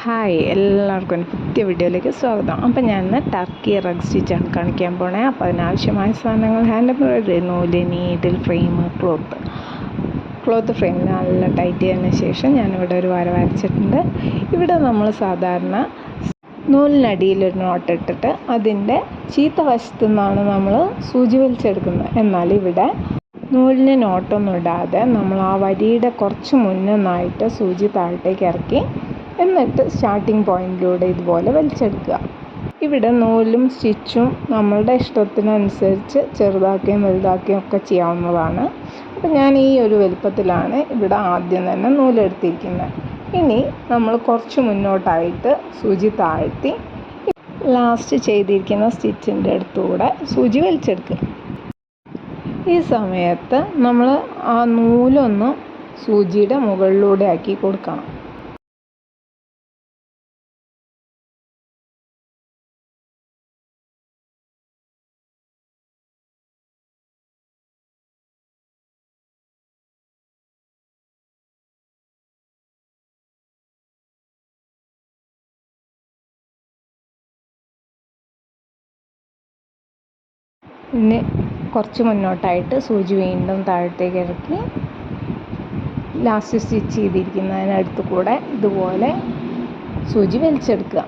Hi, എല്ലാവർക്കും എൻ്റെ പുതിയ വീഡിയോയിലേക്ക് സ്വാഗതം. അപ്പോൾ ഞാൻ ഇന്ന് ടർക്കി റഗ് സ്റ്റിച്ചാണ് കാണിക്കാൻ പോണേ. അപ്പോൾ അതിനാവശ്യമായ സാധനങ്ങൾ ഹാൻഡ് എംബ്രോയിഡറി, നൂല്, നീഡിൽ, ഫ്രെയിം, ക്ലോത്ത് ഫ്രെയിം നല്ല ടൈറ്റ് ചെയ്തതിന് ശേഷം ഞാനിവിടെ ഒരു വര വരച്ചിട്ടുണ്ട്. ഇവിടെ നമ്മൾ സാധാരണ നൂലിനടിയിലൊരു നോട്ട് ഇട്ടിട്ട് അതിൻ്റെ ചീത്ത വശത്തു നിന്നാണ് നമ്മൾ സൂചി വലിച്ചെടുക്കുന്നത്. എന്നാൽ ഇവിടെ നൂലിന് നോട്ടൊന്നും ഇടാതെ നമ്മൾ ആ വരിയുടെ കുറച്ച് മുന്നിന്നായിട്ട് സൂചി താഴത്തേക്ക് ഇറക്കി എന്നിട്ട് സ്റ്റാർട്ടിങ് പോയിൻറ്റിലൂടെ ഇതുപോലെ വലിച്ചെടുക്കുക. ഇവിടെ നൂലും സ്റ്റിച്ചും നമ്മളുടെ ഇഷ്ടത്തിനനുസരിച്ച് ചെറുതാക്കുകയും വലുതാക്കുകയും ഒക്കെ ചെയ്യാവുന്നതാണ്. അപ്പോൾ ഞാൻ ഈ ഒരു വലുപ്പത്തിലാണ് ഇവിടെ ആദ്യം തന്നെ നൂലെടുത്തിരിക്കുന്നത്. ഇനി നമ്മൾ കുറച്ച് മുന്നോട്ടായിട്ട് സൂചി താഴ്ത്തി ലാസ്റ്റ് ചെയ്തിരിക്കുന്ന സ്റ്റിച്ചിൻ്റെ അടുത്തുകൂടെ സൂചി വലിച്ചെടുക്കുക. ഈ സമയത്ത് നമ്മൾ ആ നൂലൊന്ന് സൂചിയുടെ മുകളിലൂടെ ആക്കി കൊടുക്കണം. പിന്നെ കുറച്ച് മുന്നോട്ടായിട്ട് സൂചി വീണ്ടും താഴത്തേക്ക് ഇറക്കി ലാസ്റ്റ് സ്റ്റിച്ച് ചെയ്തിരിക്കുന്നതിനടുത്ത് കൂടെ ഇതുപോലെ സൂചി വലിച്ചെടുക്കുക.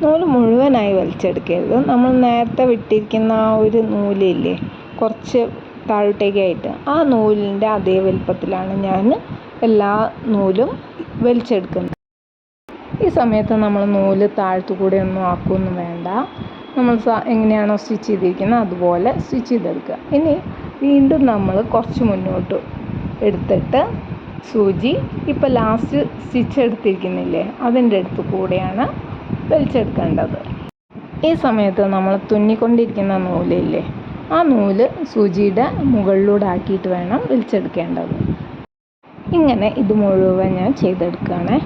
നൂല് മുഴുവനായി വലിച്ചെടുക്കരുത്. നമ്മൾ നേരത്തെ വിട്ടിരിക്കുന്ന ആ ഒരു നൂലില്ലേ കുറച്ച് താഴോട്ടേക്കായിട്ട്, ആ നൂലിൻ്റെ അതേ വലുപ്പത്തിലാണ് ഞാൻ എല്ലാ നൂലും വലിച്ചെടുക്കുന്നത്. ഈ സമയത്ത് നമ്മൾ നൂല് താഴത്തു കൂടെ ഒന്നും ആക്കുകയൊന്നും വേണ്ട. നമ്മൾ എങ്ങനെയാണോ സ്റ്റിച്ച് ചെയ്തിരിക്കുന്നത് അതുപോലെ സ്റ്റിച്ച് ചെയ്തെടുക്കുക. ഇനി വീണ്ടും നമ്മൾ കുറച്ച് മുന്നോട്ട് എടുത്തിട്ട് സൂചി ഇപ്പോൾ ലാസ്റ്റ് സ്റ്റിച്ച് എടുത്തിരിക്കുന്നില്ലേ അതിൻ്റെ അടുത്ത് കൂടെയാണ് വലിച്ചെടുക്കേണ്ടത്. ഈ സമയത്ത് നമ്മൾ തുന്നിക്കൊണ്ടിരിക്കുന്ന നൂലില്ലേ ആ നൂല് സൂചിയുടെ മുകളിലൂടെ ആക്കിയിട്ട് വേണം വലിച്ചെടുക്കേണ്ടത്. ഇങ്ങനെ ഇത് മുഴുവൻ ഞാൻ ചെയ്തെടുക്കുകയാണേ.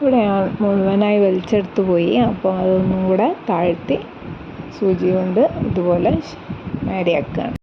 ഇവിടെ മുഴുവനായി വലിച്ചെടുത്ത് പോയി. അപ്പോൾ അതൊന്നും കൂടെ താഴ്ത്തി സൂചി കൊണ്ട് ഇതുപോലെ നേരെയാക്കുകയാണ്.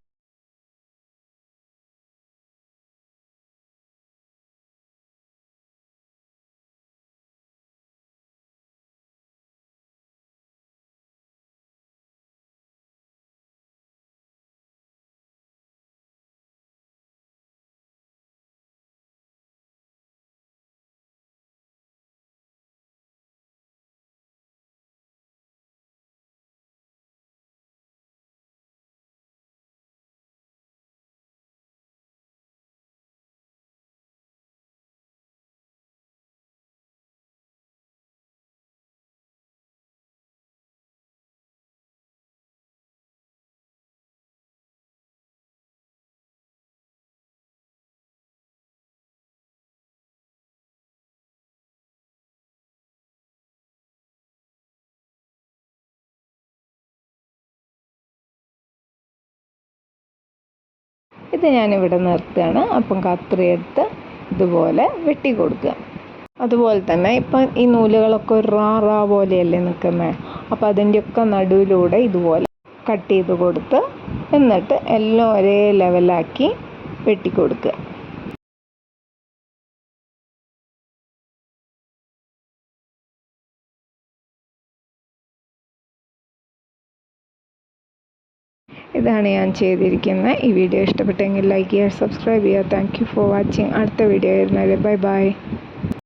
ഇത് ഞാനിവിടെ നിർത്തുകയാണ്. അപ്പം കത്രിയെടുത്ത് ഇതുപോലെ വെട്ടി കൊടുക്കുക. അതുപോലെ തന്നെ ഇപ്പം ഈ നൂലുകളൊക്കെ ഒരു റാ പോലെയല്ലേ നിൽക്കുന്നത്. അപ്പോൾ അതിൻ്റെയൊക്കെ നടുവിലൂടെ ഇതുപോലെ കട്ട് ചെയ്ത് കൊടുത്ത് എന്നിട്ട് എല്ലാം ഒരേ ലെവലാക്കി വെട്ടിക്കൊടുക്കുക. ഇതാണ് ഞാൻ ചെയ്തിരിക്കുന്നത്. ഈ വീഡിയോ ഇഷ്ടപ്പെട്ടെങ്കിൽ ലൈക്ക് ചെയ്യുക, സബ്സ്ക്രൈബ് ചെയ്യുക. Thank you for watching. അടുത്ത വീഡിയോ വരുന്നത്. ബൈ.